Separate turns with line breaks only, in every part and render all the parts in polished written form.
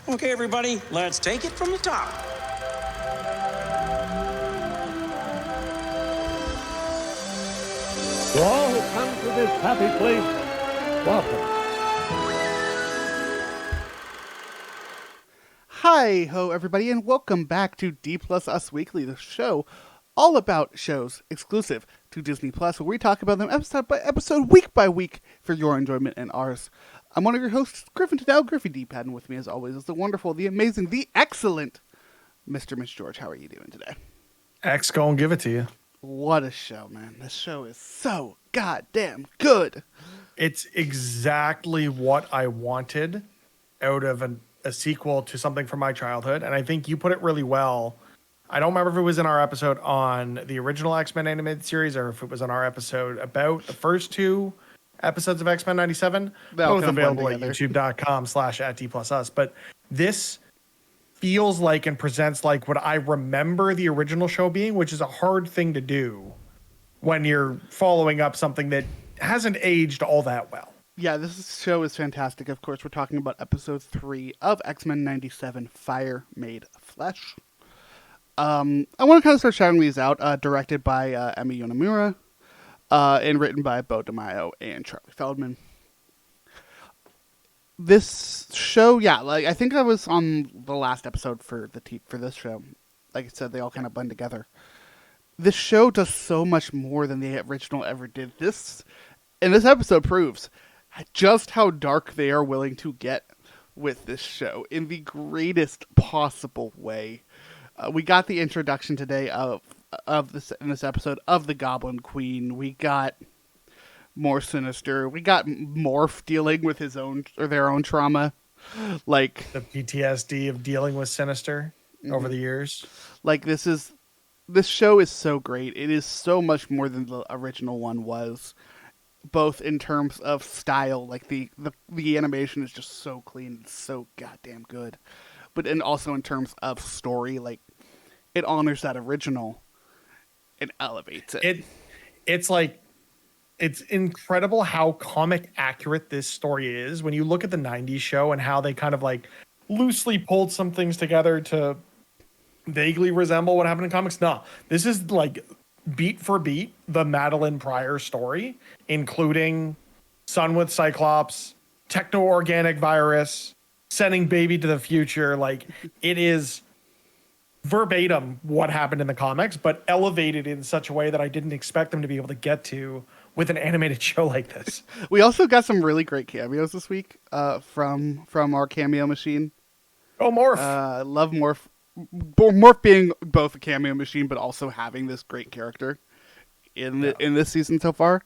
Okay, everybody, let's take it from the top.
To all who come to this happy place, welcome.
Hi ho everybody and welcome back to D Plus Us Weekly, the show all about shows exclusive to Disney Plus, where we talk about them episode by episode, week by week, for your enjoyment and ours. I'm one of your hosts, Griffin Tadell, Griffy D-Pad, and with me as always is the wonderful, the amazing, the excellent Mr. Mitch George. How are you doing today?
X gonna give it to you.
What a show, man. This show is so goddamn good.
It's exactly what I wanted out of a sequel to something from my childhood. And I think you put it really well. I don't remember if it was in our episode on the original X-Men animated series or if it was on our episode about the first two episodes of X-Men 97.
They'll
Both
come
available
one
at
together.
youtube.com/@D+us. But this feels like and presents like what I remember the original show being, which is a hard thing to do when you're following up something that hasn't aged all that well.
Yeah, this show is fantastic. Of course, we're talking about episode 3 of X-Men 97, Fire Made Flesh. I want to kind of start shouting these out. Directed by Emi Yonemura, and written by Bo DeMaio and Charlie Feldman. This show, yeah, like I think I was on the last episode for this show. Like I said, they all kind of blend together. This show does so much more than the original ever did. This episode proves just how dark they are willing to get with this show in the greatest possible way. We got the introduction today of this in this episode of the Goblin Queen. We got more Sinister. We got Morph dealing with his own or their own trauma, like
The PTSD of dealing with Sinister over the years.
like this show is so great. It is so much more than the original one was, both in terms of style, like the animation is just so clean, it's so goddamn good, but and also in terms of story, like it honors that original and elevates it.
It's incredible how comic accurate this story is when you look at the 90s show and how they kind of like loosely pulled some things together to vaguely resemble what happened in comics. No, this is like beat for beat the Madeline Pryor story, including Sun with Cyclops, techno-organic virus, sending baby to the future. Like it is verbatim what happened in the comics, but elevated in such a way that I didn't expect them to be able to get to with an animated show like this.
We also got some really great cameos this week from our cameo machine.
Oh, Morph.
Love Morph. Morph being both a cameo machine, but also having this great character in this season so far.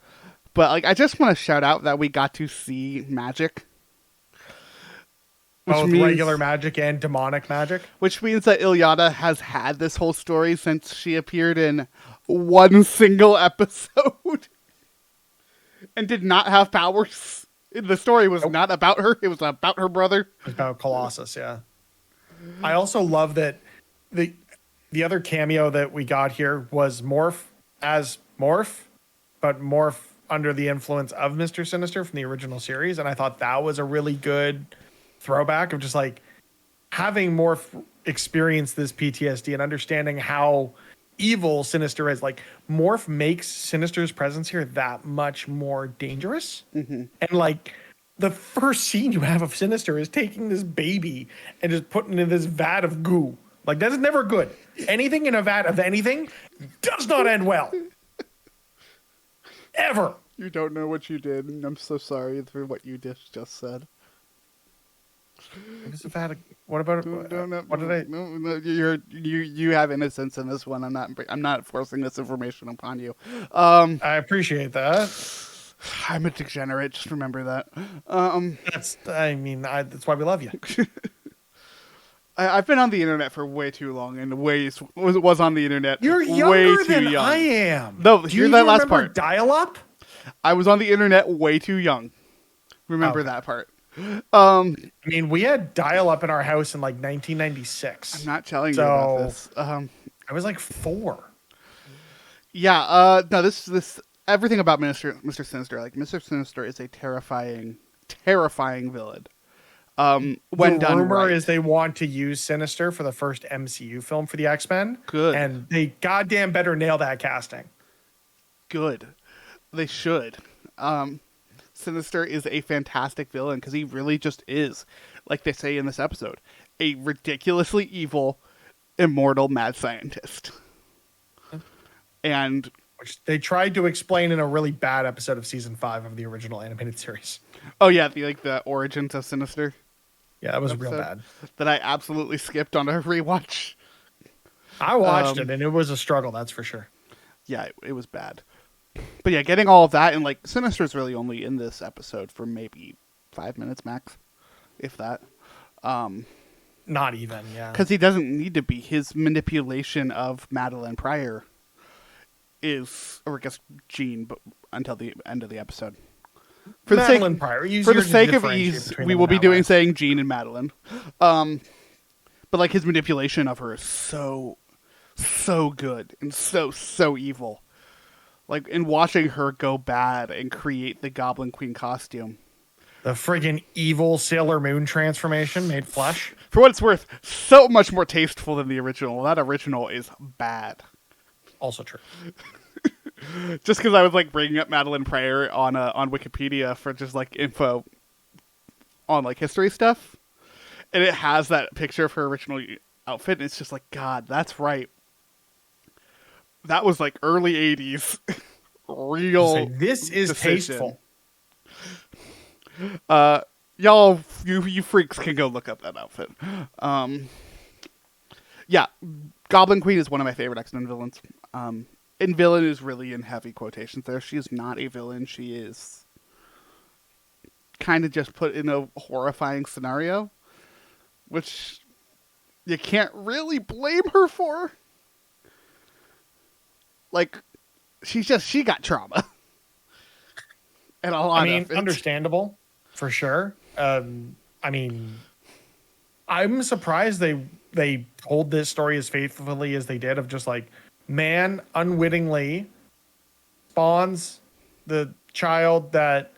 But like, I just want to shout out that we got to see magic,
Both regular magic and demonic magic.
which means that Ilyana has had this whole story since she appeared in one single episode and did not have powers. The story was not about her; it was about her brother.
About Colossus, yeah. I also love that the other cameo that we got here was Morph as Morph, but Morph under the influence of Mr. Sinister from the original series, and I thought that was a really good throwback of just like having Morph experience this PTSD and understanding how evil Sinister is. Like Morph makes Sinister's presence here that much more dangerous. And like the first scene you have of Sinister is taking this baby and just putting it in this vat of goo. Like that's never good. Anything in a vat of anything does not end well. Ever.
You don't know what you did, and I'm so sorry for what you just said.
It's a vat of, what about it?
No,
What did I?
No, you have innocence in this one. I'm not forcing this information upon you.
I appreciate that.
I'm a degenerate. Just remember that.
That's why we love you.
I've been on the internet for way too long, and was on the internet.
You're
way
younger
too
than
young.
I am.
No,
Do
hear
you
that last
remember
part.
Dial-up?
I was on the internet way too young. Remember
Okay.
that part.
I mean, we had dial-up in our house in like 1996.
I'm not telling you about
So-
this.
I was like 4.
Yeah. No. This everything about Mr. Sinister. Like Mr. Sinister is a terrifying villain. When
the
done
rumor
right.
is they want to use Sinister for the first MCU film for the X-Men.
Good.
And they goddamn better nail that casting.
Good. They should. Sinister is a fantastic villain because he really just is, like they say in this episode, a ridiculously evil, immortal mad scientist. And
Which they tried to explain in a really bad episode of season 5 of the original animated series.
oh yeah, the origins of Sinister
Yeah, that was real
episode
bad.
that I absolutely skipped on a rewatch.
I watched it and it was a struggle, that's for sure.
Yeah, it was bad. But yeah, getting all of that, and like Sinister's really only in this episode for maybe 5 minutes max, if that.
Not even, yeah.
Because he doesn't need to be. His manipulation of Madeline Pryor is, or I guess Jean, but until the end of the episode. For
Madeline
the sake,
Pryor.
for the sake of ease, we will be doing saying Jean and Madeline. But like his manipulation of her is so good and so evil. Like in watching her go bad and create the Goblin Queen costume.
The friggin' evil Sailor Moon transformation made flesh.
For what it's worth, so much more tasteful than the original. That original is bad.
Also true.
Just because I was like bringing up Madeline Pryor on Wikipedia for just like info on like history stuff, and it has that picture of her original outfit, and it's just like, God, that's right. That was like early '80s, real.
Say, this is
decision.
tasteful.
Y'all, you freaks can go look up that outfit. Yeah, Goblin Queen is one of my favorite X-Men villains. And villain is really in heavy quotations there. She is not a villain. She is kind of just put in a horrifying scenario, which you can't really blame her for. Like, she got trauma. And a lot of it.
Understandable, for sure. I mean, I'm surprised they told this story as faithfully as they did, of just like, man unwittingly spawns the child that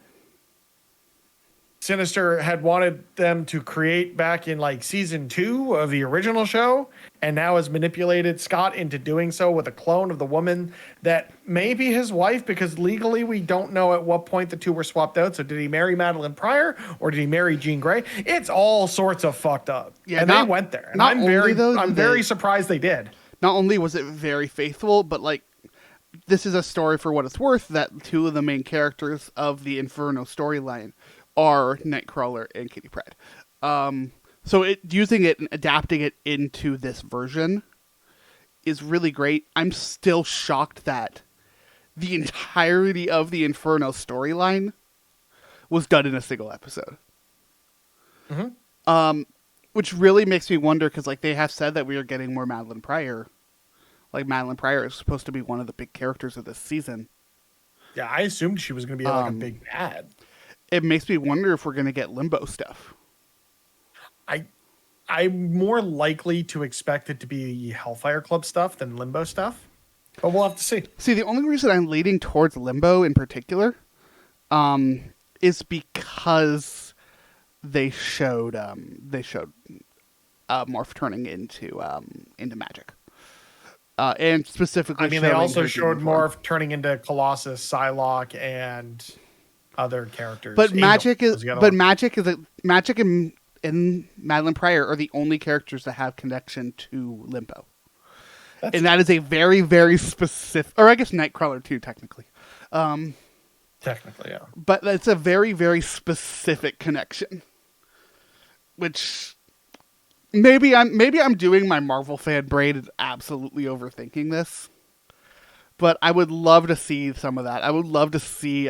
Sinister had wanted them to create back in like season 2 of the original show, and now has manipulated Scott into doing so with a clone of the woman that may be his wife, because legally we don't know at what point the two were swapped out. So did he marry Madeline Pryor or did he marry Jean Grey? It's all sorts of fucked up.
Yeah,
and they went there. And I'm very surprised they did.
Not only was it very faithful, but like this is a story for what it's worth that two of the main characters of the Inferno storyline are Nightcrawler and Kitty Pryde. So using it and adapting it into this version is really great. I'm still shocked that the entirety of the Inferno storyline was done in a single episode.
Mm-hmm.
Which really makes me wonder, because like they have said that we are getting more Madeline Pryor. Like Madeline Pryor is supposed to be one of the big characters of this season.
Yeah, I assumed she was going to be like a big bad.
It makes me wonder if we're going to get Limbo stuff.
I'm more likely to expect it to be Hellfire Club stuff than Limbo stuff, but we'll have to see.
See, the only reason I'm leaning towards Limbo in particular is because they showed Morph turning into magic. And specifically,
I mean, they also showed Morph turning into Colossus, Psylocke, and other characters.
But magic
Angel
and Madeline Pryor are the only characters that have connection to Limbo. And that is a very, very specific, or I guess Nightcrawler too, technically.
Technically, yeah.
But it's a very, very specific connection. Which maybe I'm doing my Marvel fan brain and absolutely overthinking this. But I would love to see some of that. I would love to see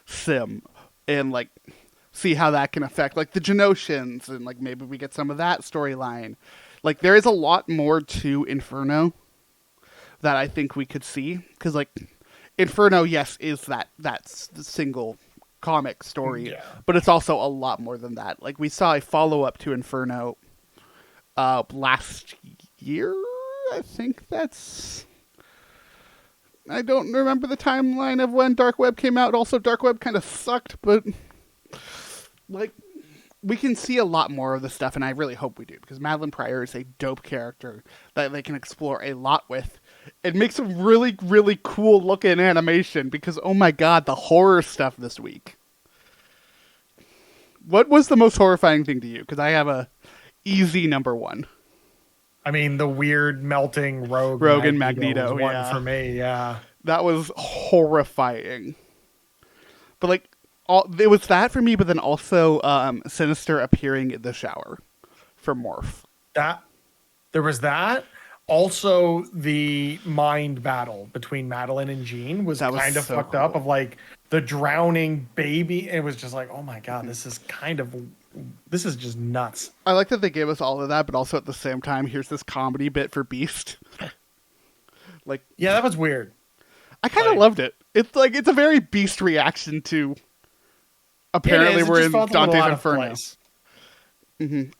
Sim and like see how that can affect like the Genosians, and like maybe we get some of that storyline. Like there is a lot more to Inferno that I think we could see, because like Inferno, yes, is that's the single comic story,
yeah.
But it's also a lot more than that. Like we saw a follow up to Inferno last year. I think I don't remember the timeline of when Dark Web came out. Also, Dark Web kind of sucked, but like we can see a lot more of the stuff, and I really hope we do, because Madeline Pryor is a dope character that they can explore a lot with. It makes a really, really cool looking animation, because oh my god, the horror stuff this week. What was the most horrifying thing to you? Because I have a easy number one.
I mean, the weird melting
Rogue and Magneto,
was one
yeah.
for me. Yeah.
That was horrifying. But like, it was that for me, but then also Sinister appearing in the shower for Morph.
There was that. Also, the mind battle between Madeline and Jean was
That was
kind of
so
fucked
cool.
up. Of like the drowning baby. It was just like, oh my god, this is just nuts.
I like that they gave us all of that, but also at the same time, here's this comedy bit for Beast. Like,
Yeah, that was weird.
I kind of
Like-
loved it. It's like it's a very Beast reaction to. Apparently,
It is. It
we're
just
in
felt a little
Dante's
out of
Inferno.
place.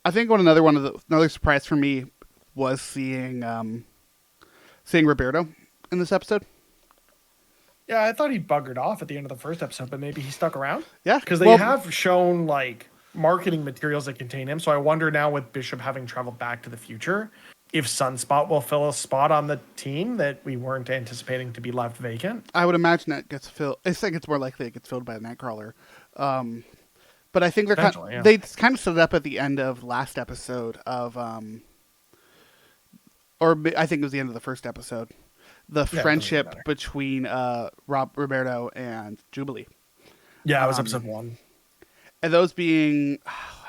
I think another surprise for me was seeing Roberto in this episode.
Yeah, I thought he buggered off at the end of the first episode, but maybe he stuck around.
Yeah,
Because they
well,
have shown like marketing materials that contain him. So I wonder now, with Bishop having traveled back to the future, if Sunspot will fill a spot on the team that we weren't anticipating to be left vacant.
I would imagine it gets filled. I think it's more likely it gets filled by a Nightcrawler. But I think
Potentially, yeah.
they kind of set it up at the end of last episode of, I think it was the end of the first episode, the
doesn't
friendship
matter.
between Roberto and Jubilee,
Yeah, it was episode 1.
and those being,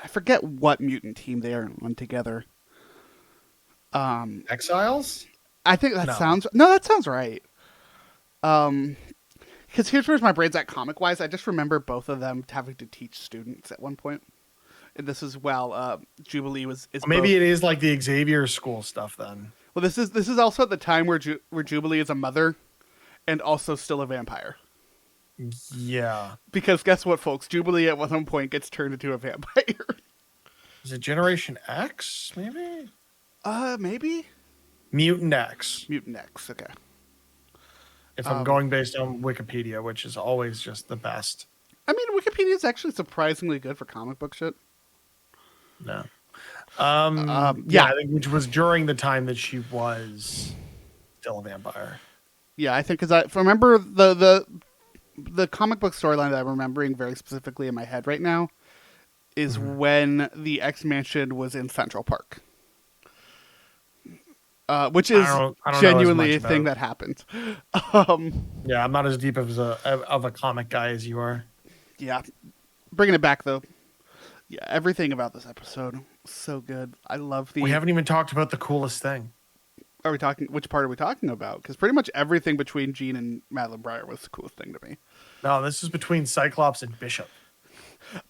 I forget what mutant team they are on together.
Exiles?
I think that
No.
sounds right. Because here's where my brain's at comic wise. I just remember both of them having to teach students at one point, and this is Jubilee is
Maybe
both-
it is like the Xavier School stuff then.
well this is also at the time where Jubilee is a mother, and also still a vampire.
Yeah.
Because guess what, folks? Jubilee at one point gets turned into a vampire.
Is it Generation X, maybe?
Maybe
Mutant X.
Mutant X. Okay.
If I'm going based on Wikipedia, which is always just the best.
I mean, Wikipedia is actually surprisingly good for comic book shit.
No.
Yeah.
I think which was during the time that she was still a vampire.
Yeah, I think because I remember the comic book storyline that I'm remembering very specifically in my head right now is when the X Mansion was in Central Park, which is
I don't know as
genuinely a
much
thing
about-
that happened.
Yeah, I'm not as deep of a comic guy as you are.
Yeah, bringing it back though. Yeah, everything about this episode so good. I love the.
We haven't even talked about the coolest thing.
Are we talking? Which part are we talking about? Because pretty much everything between Jean and Madeline Breyer was the coolest thing to me.
No, this is between Cyclops and Bishop.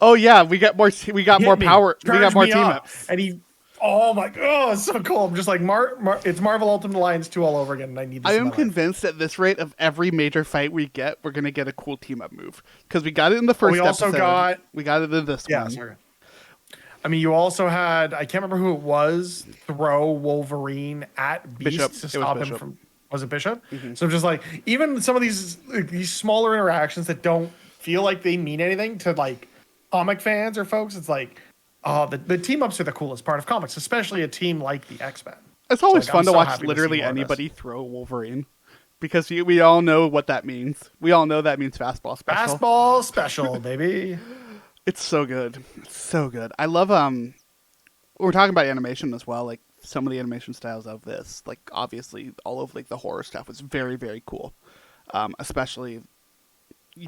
Oh yeah, we got more. We got more
Hit me.
power. We
Charge
got more
me
team
up.
ups.
And he, oh my god, it's so cool. I'm just like, it's Marvel Ultimate Alliance 2 all over again, and I need this.
I
in
am
my life.
convinced at this rate of every major fight we get, we're gonna get a cool team up move because we got it in the first.
we also
episode. We got it in this
Yeah,
one.
sorry. I mean, you also had, I can't remember who it was, throw Wolverine at Beast
Bishop.
to
It was
stop him
Bishop.
from. Was it Bishop? So just like, even some of these smaller interactions that don't feel like they mean anything to like comic fans or folks, it's like, oh, the team ups are the coolest part of comics, especially a team like the X-Men.
It's always
Like,
fun
I'm
to
so
watch
happy to see
literally
more of this.
anybody throw Wolverine because we all know what that means. We all know that means fastball special.
Fastball special, baby.
It's so good. It's so good. I love we're talking about animation as well, like some of the animation styles of this, like obviously all of like the horror stuff was very, very cool. Especially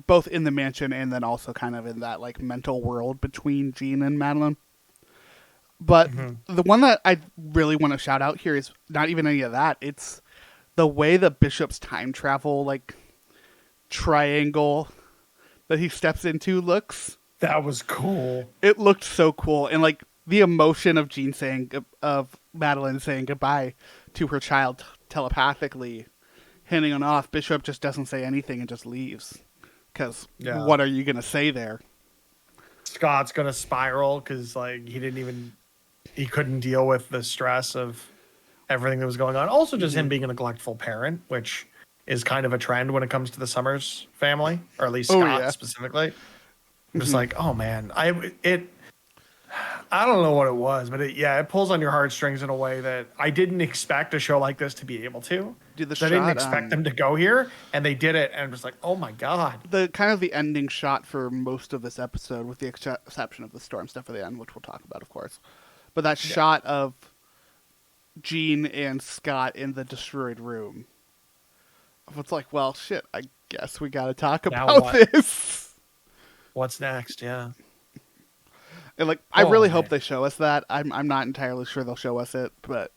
both in the mansion and then also kind of in that like mental world between Jean and Madeline. But the one that I really want to shout out here is not even any of that. It's the way the Bishop's time travel like triangle that he steps into looks.
That was cool.
It looked so cool, and like the emotion of Jean of Madeline saying goodbye to her child telepathically, handing it off. Bishop just doesn't say anything and just leaves. Because what are you gonna say there?
Scott's gonna spiral because like he couldn't deal with the stress of everything that was going on. Also, just him being a neglectful parent, which is kind of a trend when it comes to the Summers family, or at least
Oh,
Scott
yeah.
specifically. I'm just like, oh man, I don't know what it was, but it pulls on your heartstrings in a way that I didn't expect a show like this to be able to.
Dude, the
I didn't
shot,
expect them to go here, and they did it, and it was like, oh my god.
The kind of the ending shot for most of this episode, with the exception of the storm stuff at the end, which we'll talk about, of course. But that shot of Jean and Scott in the destroyed room. It's like, well, shit, I guess we got to talk
Now
about
what?
this.
What's next? Yeah.
And like, I really
man.
hope they show us that. I'm not entirely sure they'll show us it, but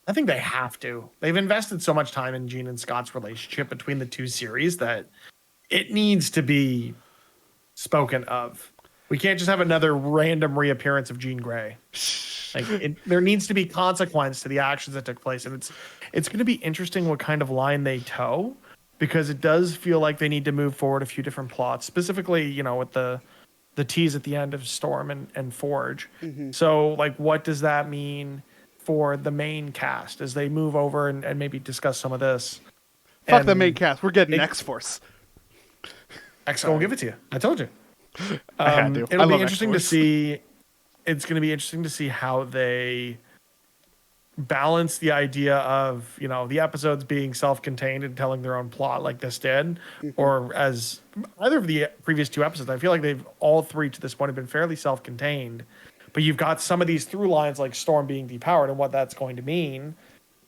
I think they have to. They've invested so much time in Jean and Scott's relationship between the two series that it needs to be spoken of. We can't just have another random reappearance of Jean Grey. There needs to be consequence to the actions that took place, and it's going to be interesting what kind of line they toe, because it does feel like they need to move forward a few different plots, specifically, with the tease at the end of Storm and Forge.
Mm-hmm.
So, like, what does that mean for the main cast as they move over and maybe discuss some of this?
fuck the
And
main cast. We're getting
it-
X-Force.
X will give it to you. I told you.
I had to. I
It'll be
love
interesting to
X-Force.
see. It's going to be interesting to see how they balance the idea of the episodes being self-contained and telling their own plot like this did, or as either of the previous two episodes. I feel like they've all three to this point have been fairly self-contained, but you've got some of these through lines like Storm being depowered and what that's going to mean,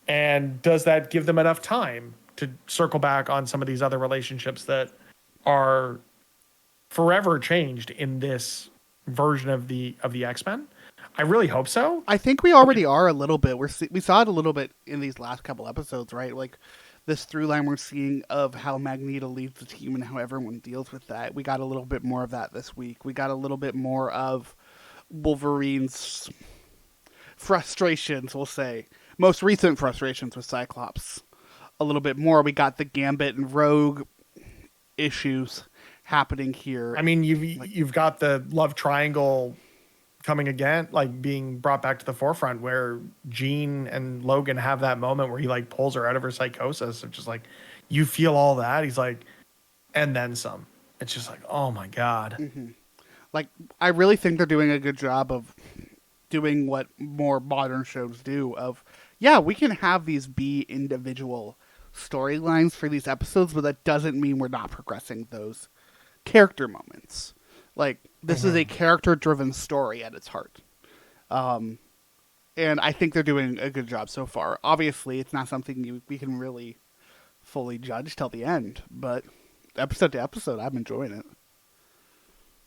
and does that give them enough time to circle back on some of these other relationships that are forever changed in this version of the X-Men? I really hope so.
I think we already are a little bit. We saw it a little bit in these last couple episodes, right? Like this through line we're seeing of how Magneto leads the team and how everyone deals with that. We got a little bit more of that this week. We got a little bit more of Wolverine's frustrations, we'll say. Most recent frustrations with Cyclops. A little bit more. We got the Gambit and Rogue issues happening here.
I mean, you've got the love triangle coming again, like being brought back to the forefront, where Jean and Logan have that moment where he like pulls her out of her psychosis. It's just like, you feel all that. He's like, and then some. It's just like, oh my god.
Mm-hmm. Like, I really think they're doing a good job of doing what more modern shows do of, yeah, we can have these be individual storylines for these episodes, but that doesn't mean we're not progressing those character moments. Like, this is a character-driven story at its heart. And I think they're doing a good job so far. Obviously, it's not something we can really fully judge till the end, but episode to episode, I'm enjoying it.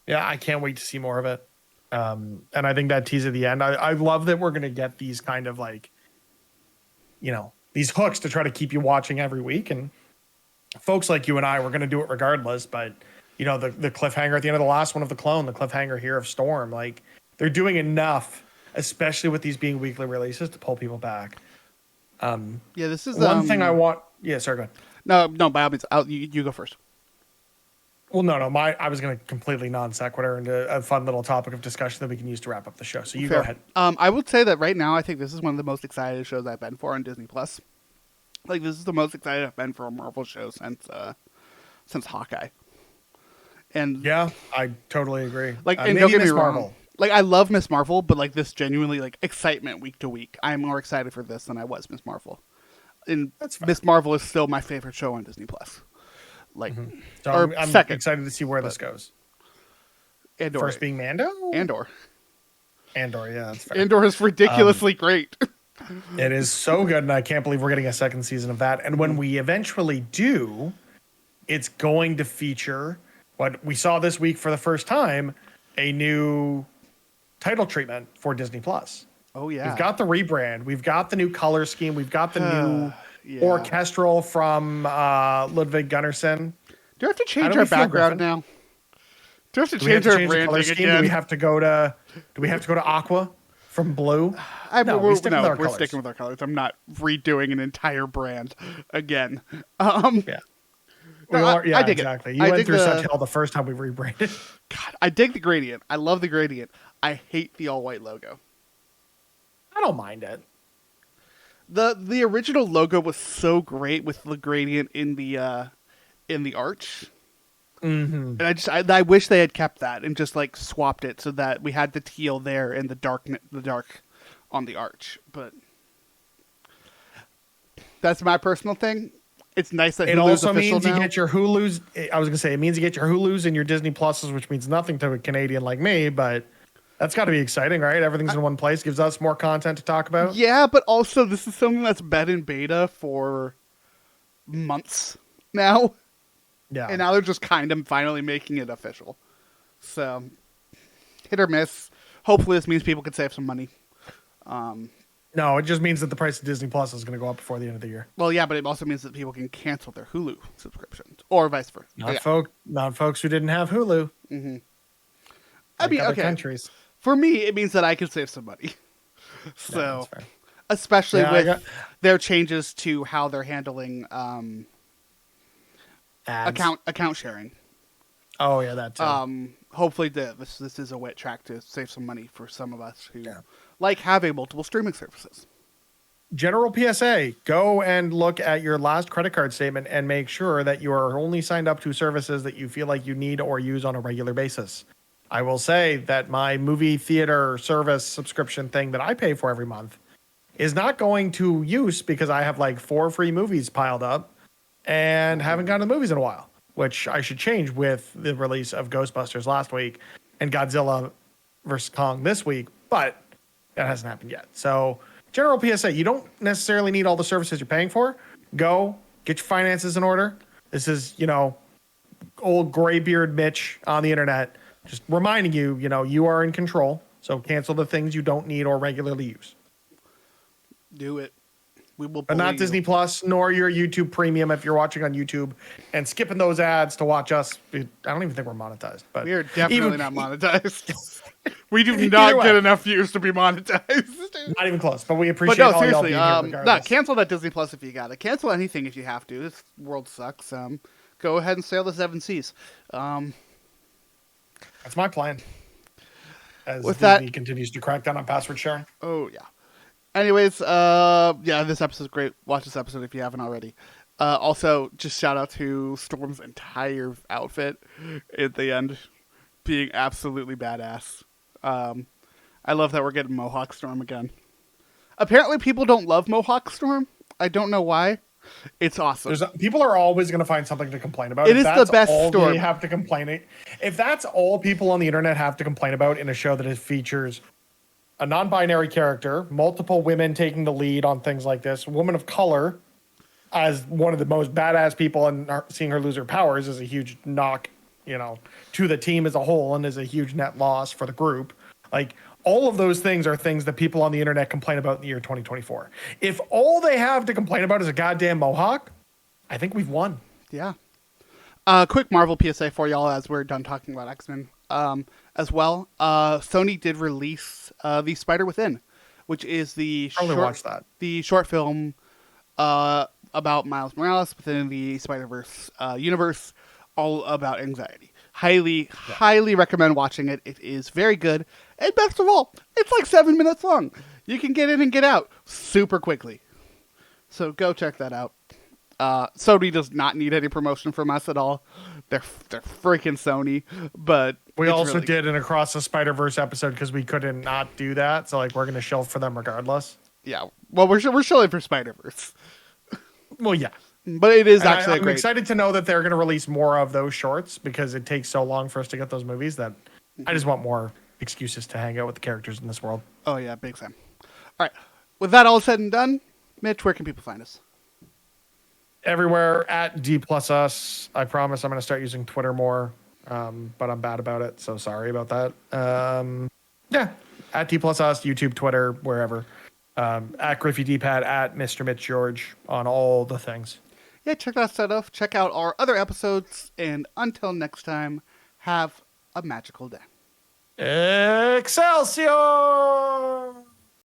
Yeah, I can't wait to see more of it. And I think that tease at the end, I love that we're going to get these kind of like, these hooks to try to keep you watching every week. And folks like you and I, we're going to do it regardless. But, the cliffhanger at the end of the last one of the Clone, the cliffhanger here of Storm, like they're doing enough, especially with these being weekly releases, to pull people back.
Yeah, this is
One thing I want. Yeah, sorry, go ahead.
No, by all means, you go first.
Well, no. I was going to completely non sequitur into a fun little topic of discussion that we can use to wrap up the show. So you
Fair.
go ahead.
I would say that right now, I think this is one of the most excited shows I've been for on Disney Plus. Like, this is the most excited I've been for a Marvel show since Hawkeye. And
Yeah, I totally agree.
like, and
maybe
don't get me
Miss
wrong,
Marvel.
like I love Miss Marvel, but like this genuinely like excitement week to week. I'm more excited for this than I was Miss Marvel. And
That's fair.
Miss Marvel is still my favorite show on Disney Plus. Like,
So
or
I'm
second,
excited to see where this goes.
Andor.
First being Mando?
Andor.
Andor, yeah, that's fair.
Andor is ridiculously great.
It is so good, and I can't believe we're getting a second season of that. And when we eventually do, it's going to feature what we saw this week for the first time, a new title treatment for Disney Plus.
Oh yeah,
We've got the rebrand, we've got the new color scheme, we've got the new
Yeah.
orchestral from Ludwig Gunnarsson.
Do you have to
How
change
do
our
we feel,
background
Griffin?
now? Do we have to
Do we have
change
to
our
change the color
branding
scheme?
again?
Do we have to go to Aqua from blue? No,
we're
stick with our colors.
sticking with our colors. I'm not redoing an entire brand again.
Yeah.
No, I dig it.
exactly. You
I
went
dig
through
the-
such hell the first time we rebranded.
God, I dig the gradient. I love the gradient. I hate the all white logo.
I don't mind it.
The original logo was so great with the gradient in the arch.
Mm-hmm.
And I wish they had kept that and just like swapped it so that we had the teal there and the dark on the arch. But that's my personal thing. It's nice that
It
Hulu's
also
official
means
now.
you get your Hulu's. I was gonna say it means you get your Hulu's and your Disney Pluses, which means nothing to a Canadian like me, but that's got to be exciting, right? Everything's in one place, gives us more content to talk about.
Yeah, but also this is something that's been in beta for months now,
Yeah.
and now they're just kind of finally making it official. So, hit or miss. Hopefully, this means people can save some money.
No, it just means that the price of Disney Plus is going to go up before the end of the year.
Well, yeah, but it also means that people can cancel their Hulu subscriptions, or vice versa.
Not folks who didn't have Hulu.
I mean,
other
okay.
countries.
For me, it means that I can save some money. So,
that's fair.
especially
Yeah,
with their changes to how they're handling
Ads.
account sharing.
Oh yeah, that too.
Hopefully, this is a wet track to save some money for some of us who like having multiple streaming services.
General PSA: go and look at your last credit card statement and make sure that you are only signed up to services that you feel like you need or use on a regular basis. I will say that my movie theater service subscription thing that I pay for every month is not going to use because I have like 4 free movies piled up and haven't gone to the movies in a while, which I should change with the release of Ghostbusters last week and Godzilla vs. Kong this week, but that hasn't happened yet. So, general PSA, you don't necessarily need all the services you're paying for. Go get your finances in order. This is, old graybeard Mitch on the internet just reminding you, you are in control. So cancel the things you don't need or regularly use.
Do it. We will.
But not Disney Plus, nor your YouTube Premium if you're watching on YouTube and skipping those ads to watch us. I don't even think we're monetized. But
We are definitely not monetized. We do
Either
not
way.
get enough views to be monetized.
not even close. But we
But
appreciate
no,
all y'all
seriously,
being here regardless.
cancel that Disney Plus if you got it. Cancel anything if you have to. This world sucks. Go ahead and sail the 7 seas.
That's my plan. As
With
Disney
that-
continues to crack down on password sharing.
Oh yeah. Anyways, this episode's great. Watch this episode if you haven't already. Also, just shout out to Storm's entire outfit at the end, being absolutely badass. I love that we're getting Mohawk Storm again. Apparently, people don't love Mohawk Storm. I don't know why. It's awesome.
People are always going to find something to complain about.
It
If
is the
that's
best
all
Storm.
They have to complain. If that's all people on the internet have to complain about in a show that features a non-binary character, multiple women taking the lead on things like this, a woman of color as one of the most badass people, and seeing her lose her powers is a huge knock, to the team as a whole, and is a huge net loss for the group. Like, all of those things are things that people on the internet complain about in the year 2024. If all they have to complain about is a goddamn mohawk, I think we've won.
Yeah. Quick Marvel PSA for y'all as we're done talking about X-Men as well. Sony did release the Spider Within, which is the
Probably watch that.
the short film about Miles Morales within the Spider-Verse universe, all about anxiety. Highly recommend watching it. It is very good. And best of all, it's like 7 minutes long. You can get in and get out super quickly. So go check that out. Sony does not need any promotion from us at all. They're freaking Sony, but
We
it's
also
really
did an Across the Spider-Verse episode because we couldn't not do that. So we're going to shelf for them regardless.
Yeah. Well, we're showing for Spider-Verse,
Well, yeah.
but it is
And
actually
I'm
great.
excited to know that they're going to release more of those shorts because it takes so long for us to get those movies that I just want more excuses to hang out with the characters in this world.
Oh yeah, big time. All right. With that all said and done, Mitch, where can people find us?
Everywhere at D+us. I promise I'm going to start using Twitter more, but I'm bad about it, so sorry about that. Yeah, at D+us, YouTube, Twitter, wherever. At Griffey D-Pad, at Mr. Mitch George on all the things.
Yeah, check that stuff. Check out our other episodes, and until next time, have a magical day.
Excelsior!